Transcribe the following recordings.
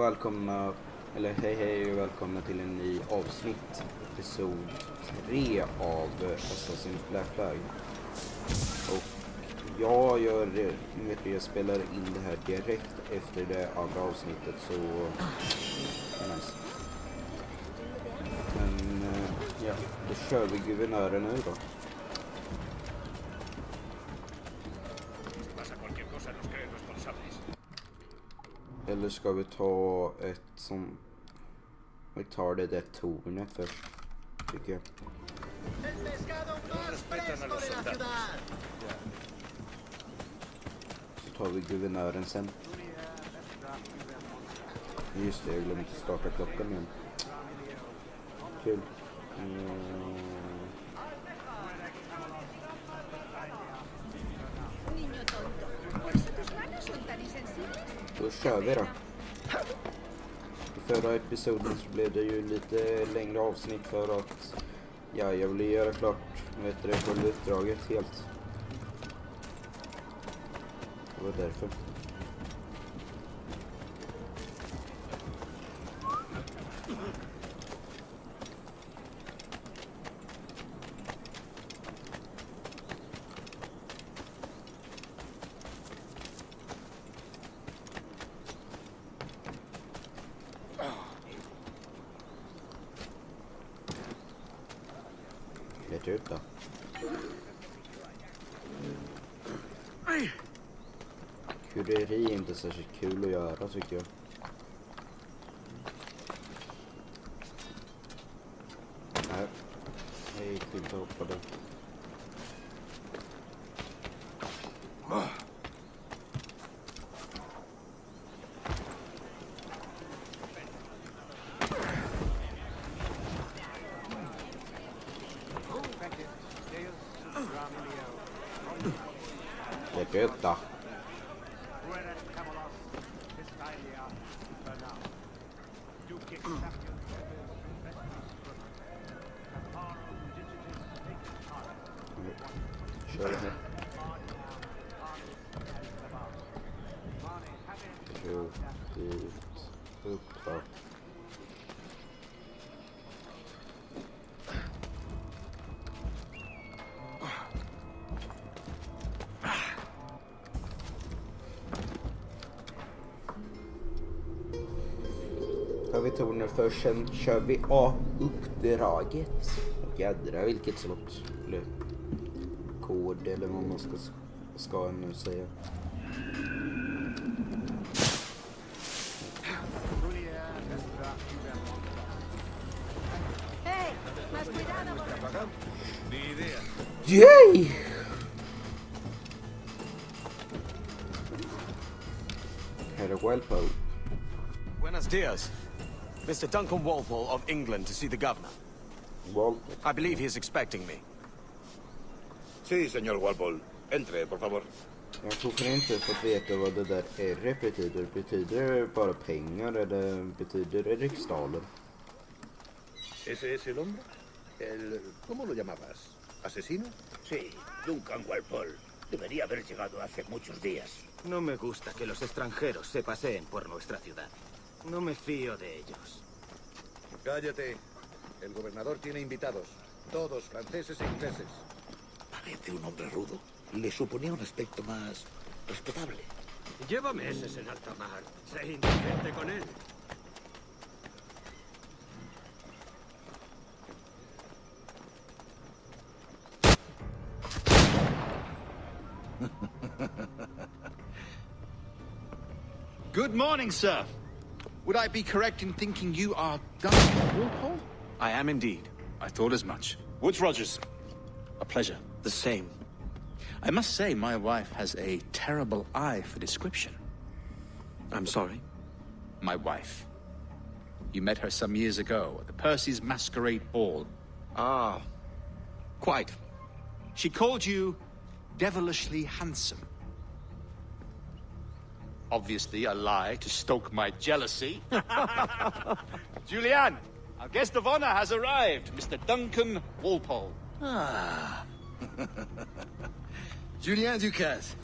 välkomna, eller hej och välkomna till en ny avsnitt, episod 3 av Assassin's Black Flag. Och jag spelar in det här direkt efter det andra avsnittet, så nice. Men ja, då kör vi Guvenören nu då. Eller ska vi ta ett som... Vi tar det där tornet först, tycker jag. Så tar vi Guvenören sen. Just det, jag glömde inte starta klockan igen. Kul. Då kör vi då. I förra episoden så blev det ju lite längre avsnitt för att jag ville göra klart själva uppdraget helt. Det var därför. Leta ut då. Kureri är inte särskilt kul att göra, tycker jag. Nej, jag gick inte att hoppa där. Lägg ut då. Kör det här. Kör dit. Upp då. Har vi tornen först, sen kör vi uppdraget. Och jädra vilket slott. Eller kod eller vad man ska nu säga. Yay! Herr Walpole. Buenos dias. Mr. Duncan Walpole of England to see the governor. Walpole. I believe he is expecting me. Sí, señor Walpole. Entre, por favor. Jag har fortfarande inte fått veta vad det där R betyder. Betyder det bara pengar eller betyder det riksdaler? ¿Ese es el hombre? ¿Cómo lo llamabas? ¿Asesino? Sí, Duncan Walpole. Debería haber llegado hace muchos días. No me gusta que los extranjeros se paseen por nuestra ciudad. No me fío de ellos. Cállate. El gobernador tiene invitados. Todos franceses e ingleses. Parece un hombre rudo. Le suponía un aspecto más respetable. Lleva meses en alta mar. Sé indulgente con él. Good morning, sir. Would I be correct in thinking you are Duncan Walpole? I am indeed. I thought as much. Woods Rogers. A pleasure. The same. I must say, my wife has a terrible eye for description. I'm sorry. My wife. You met her some years ago at the Percy's Masquerade Ball. Ah, quite. She called you devilishly handsome. Obviously a lie to stoke my jealousy. Julianne, our guest of honor has arrived, Mr. Duncan Walpole. Ah. Julien Ducasse.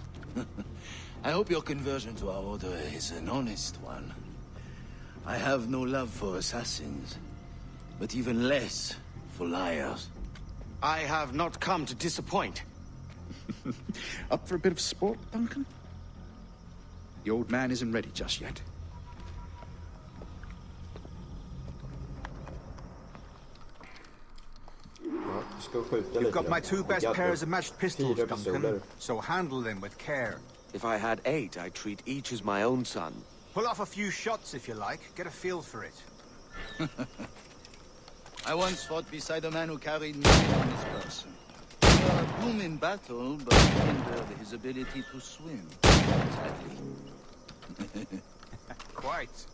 I hope your conversion to our order is an honest one. I have no love for assassins, but even less for liars. I have not come to disappoint. Up for a bit of sport, Duncan? The old man isn't ready just yet. Ja, du ska skjuta You've lite got där. my two best Jävlar. pairs of matched pistols, 4 Duncan. pistoler. So handle them with care. If I had 8, I'd treat each as my own son. Pull off a few shots if you like. Get a feel for it. I once fought beside a man who carried 9 on his person. We were a boom in battle, but hindered his ability to swim. Sadly. Quite.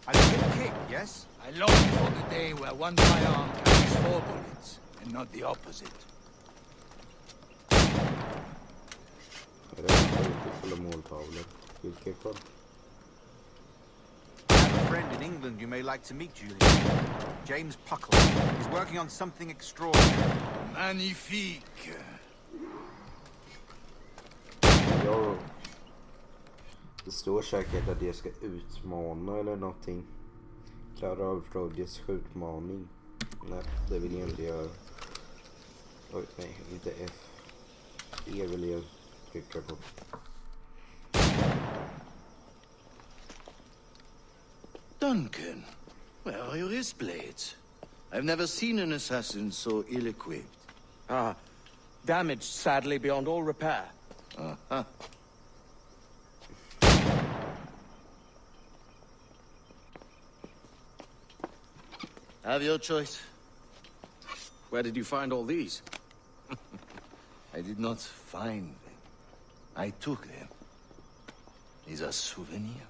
A good kick, yes? I long for the day where one firearm carries 4 bullets, and not the opposite. Är det fulla måltavlor? Skjutkickar. I have a friend in England you may like to meet, Julian. James Puckle. He's working on something extraordinary. Magnifique! Jag... Det står säkert att jag ska utmana eller någonting. Klara av Rodgers skjutmaning. Nej, det vill jag inte göra. Oj, nej, inte F. E vill jag trycka på. Duncan, where are your wrist blades? I've never seen an assassin so ill-equipped. Ah, damaged sadly beyond all repair. Uh-huh. Have your choice. Where did you find all these? I did not find them. I took them. These are souvenirs.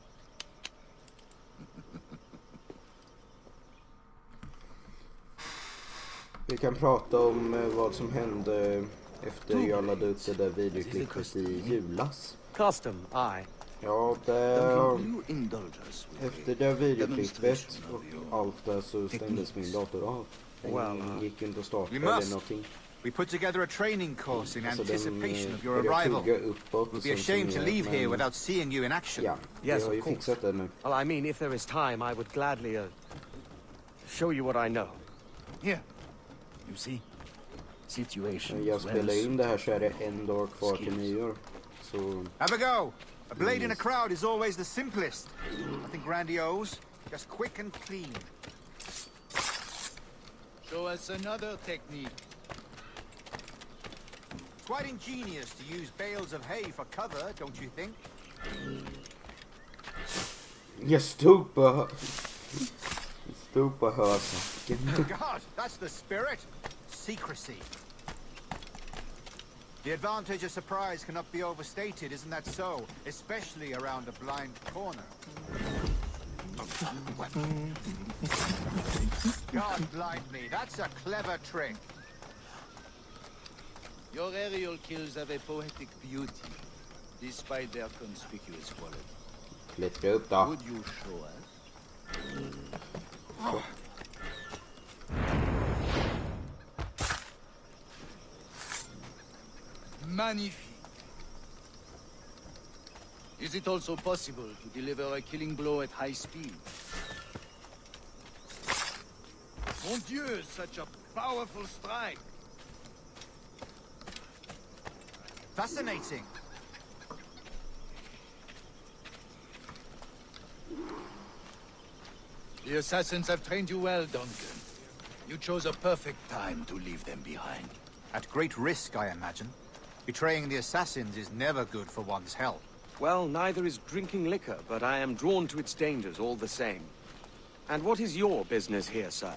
Vi kan prata om vad som hände efter jag laddade upp det där videoklippet i julas. Custom, aye. Ja, Duncan, you indulge us with efter a det videoklippet demonstration och of your allt där så stängdes min dator av. Den gick inte att starta We eller must. någonting. We put together a training course in Alltså anticipation of your började arrival. tugga uppåt och We'd be sen ashamed to ner, leave here men- without seeing you in action. Ja, Yes, jag har ju of course. fixat det nu. Well, I mean, if there is time, I would gladly show you what I know. Here. You see? Situation. Jag spelar in det här så är det en dag kvar till nyår. Så Have a go. A blade in a crowd is always the simplest. Nothing grandiose, just quick and clean. Show us another technique. Quite ingenious to use bales of hay for cover, don't you think? jag stod på hörsacken. God, that's the spirit. Secrecy. The advantage of surprise cannot be overstated, isn't that so? Especially around a blind corner. God blind me, that's a clever trick. Your aerial kills have a poetic beauty, despite their conspicuous quality. Klättra upp då. Would you show us? Magnifique. Is it also possible to deliver a killing blow at high speed? Mon Dieu, such a powerful strike. Fascinating. The assassins have trained you well, Duncan. You chose a perfect time to leave them behind. At great risk, I imagine. Betraying the assassins is never good for one's health. Well, neither is drinking liquor, but I am drawn to its dangers all the same. And what is your business here, sir?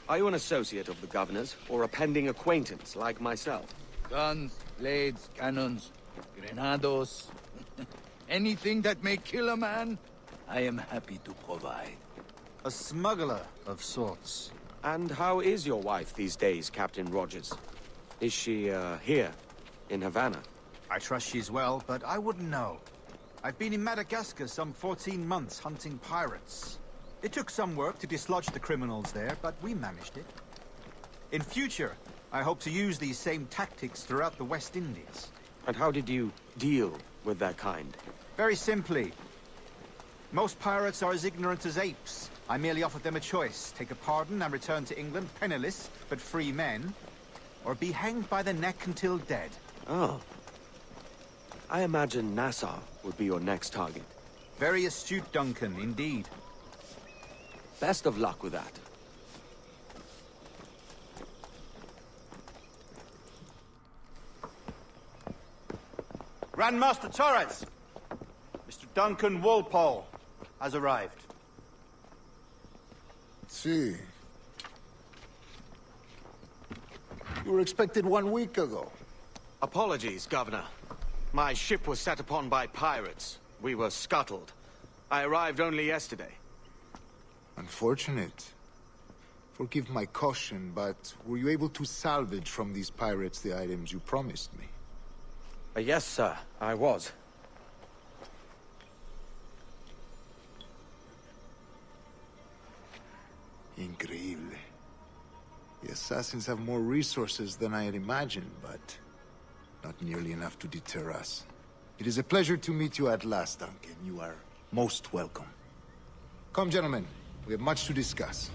Are you an associate of the governor's, or a pending acquaintance like myself? Guns, blades, cannons, grenados. Anything that may kill a man, I am happy to provide. A smuggler of sorts. And how is your wife these days, Captain Rogers? Is she, here, in Havana? I trust she's well, but I wouldn't know. I've been in Madagascar some 14 months hunting pirates. It took some work to dislodge the criminals there, but we managed it. In future, I hope to use these same tactics throughout the West Indies. And how did you deal with their kind? Very simply. Most pirates are as ignorant as apes. I merely offered them a choice. Take a pardon and return to England penniless, but free men. Or be hanged by the neck until dead. Oh. I imagine Nassau would be your next target. Very astute, Duncan, indeed. Best of luck with that. Grandmaster Torres! Mr. Duncan Walpole has arrived. See. You were expected 1 week ago. Apologies, Governor. My ship was set upon by pirates. We were scuttled. I arrived only yesterday. Unfortunate. Forgive my caution, but were you able to salvage from these pirates the items you promised me? Yes, sir, I was. Increíble. The assassins have more resources than I had imagined, but not nearly enough to deter us. It is a pleasure to meet you at last, Duncan. You are most welcome. Come, gentlemen. We have much to discuss.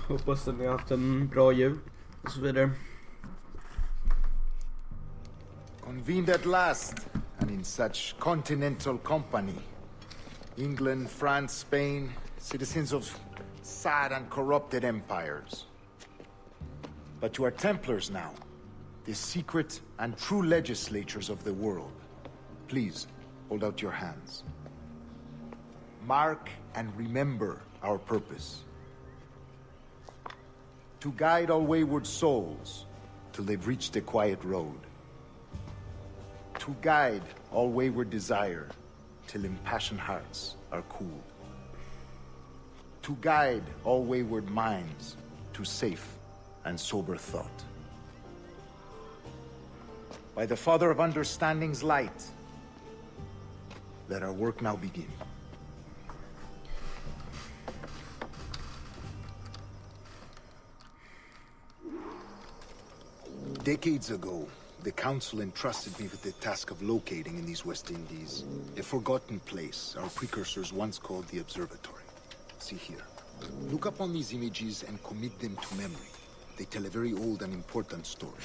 Hoppas att ni har haft en bra jul och så vidare. Convened at last, and in such continental company. England, France, Spain, citizens of sad and corrupted empires. But you are Templars now, the secret and true legislatures of the world. Please, hold out your hands. Mark and remember our purpose. To guide all wayward souls till they've reached a quiet road. To guide all wayward desire till impassioned hearts are cooled. To guide all wayward minds to safe and sober thought. By the Father of Understanding's light, let our work now begin. Decades ago, the Council entrusted me with the task of locating in these West Indies a forgotten place our precursors once called the Observatory. See here. Look upon these images and commit them to memory. They tell a very old and important story.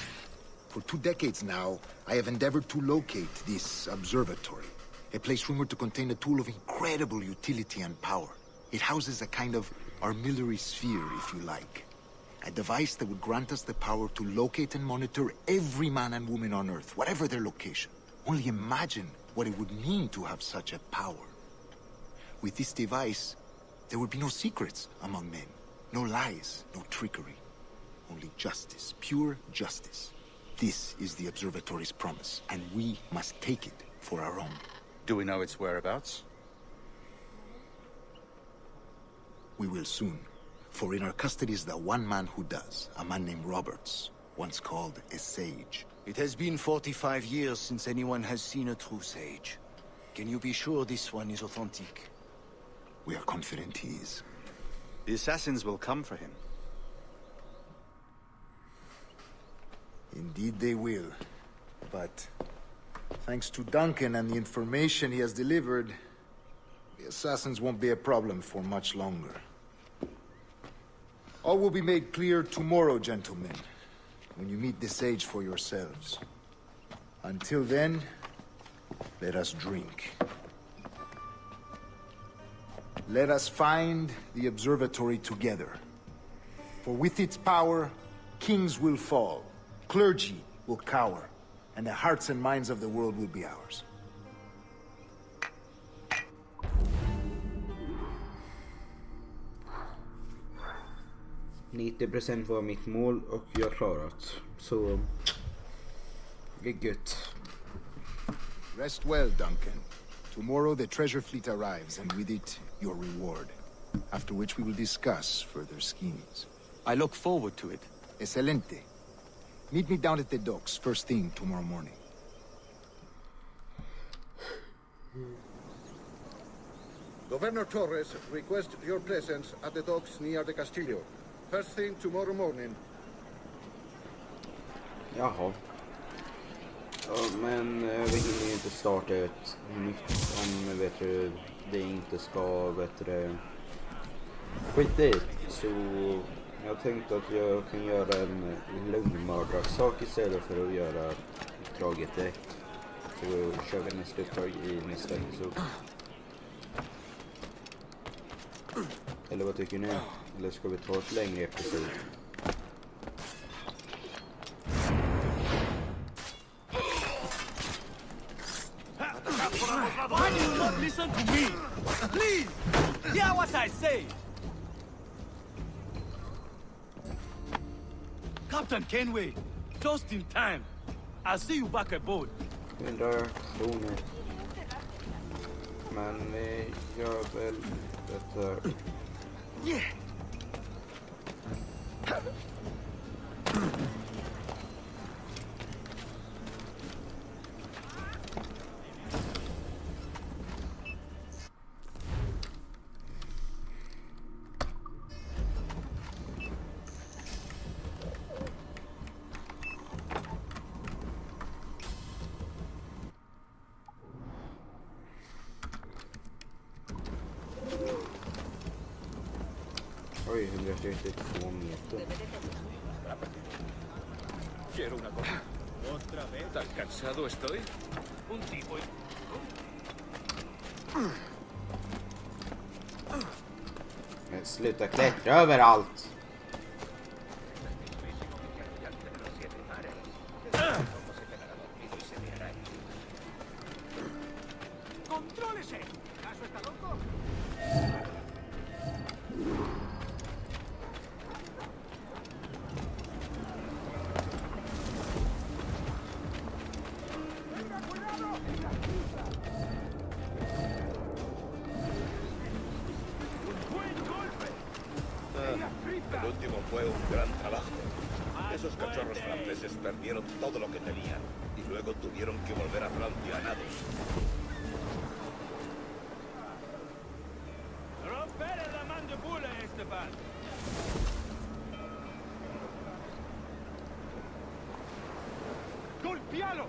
For 2 decades now, I have endeavored to locate this observatory, a place rumored to contain a tool of incredible utility and power. It houses a kind of armillary sphere, if you like. A device that would grant us the power to locate and monitor every man and woman on Earth, whatever their location. Only imagine what it would mean to have such a power. With this device, there would be no secrets among men, no lies, no trickery. Only justice, pure justice. This is the Observatory's promise, and we must take it for our own. Do we know its whereabouts? We will soon. For in our custody is the one man who does, a man named Roberts, once called a sage. It has been 45 years since anyone has seen a true sage. Can you be sure this one is authentic? We are confident he is. The assassins will come for him. Indeed they will. But thanks to Duncan and the information he has delivered, the assassins won't be a problem for much longer. All will be made clear tomorrow, gentlemen, when you meet the sage for yourselves. Until then, let us drink. Let us find the observatory together. For with its power, kings will fall, clergy will cower, and the hearts and minds of the world will be ours. 90% var mitt mål och jag har klarat. Så det är gött. Rest well, Duncan. Tomorrow the treasure fleet arrives, and with it, your reward. After which we will discuss further schemes. I look forward to it. Excelente. Meet me down at the docks first thing tomorrow morning. Governor Torres requests your presence at the docks near the Castillo. First thing tomorrow morning. Jaha. Ja, men vi hinner ju inte starta ett nytt om det inte ska skita i. Så jag tänkte att jag kan göra en lögnmördarsak istället för att göra uppdraget direkt. Så kör vi nästa uppdrag i nästa episod. Eller vad tycker ni? Eller ska vi ta ett längre episod? Why do you not listen to me? Please, hear what I say. Captain Kenway, just in time. I'll see you back aboard. 100 kronor. Men vi gör väl detta. Yeah. Oj, 132 meter. Quiero una cosa. ¿Otra vez? ¿Tan cansado estoy? Un tipo. Men sluta klättra överallt. ¡Contrólese! ¿Acaso está loco? El último fue un gran trabajo. Esos cachorros franceses perdieron todo lo que tenían y luego tuvieron que volver a Francia a nado. ¡Romper la mandíbula, Esteban! ¡Golpealo!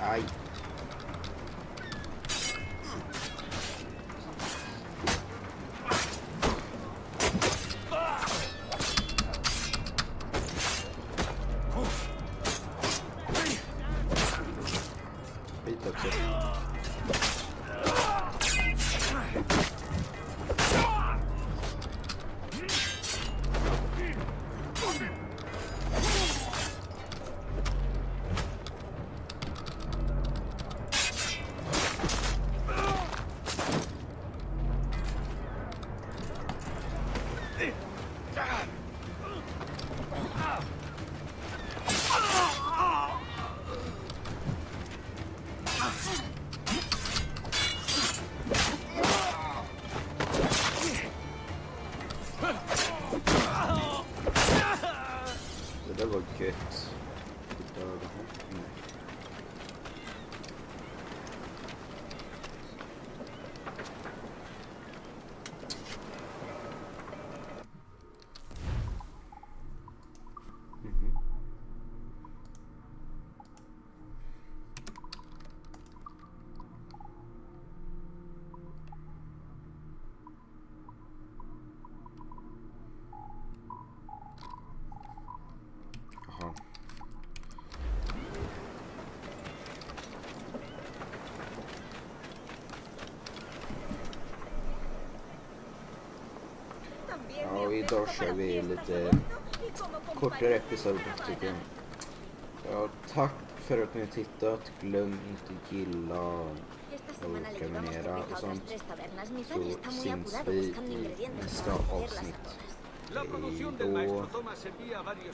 Aj. Skit också. Det där var gött. Det döda honom. Jaha. Ja, idag kör vi lite kortare episod tycker jag. Ja, tack för att ni har tittat. Glöm inte gilla och prenumerera och sånt. Så syns vi i nästa avsnitt. La producción del maestro Thomas envía varios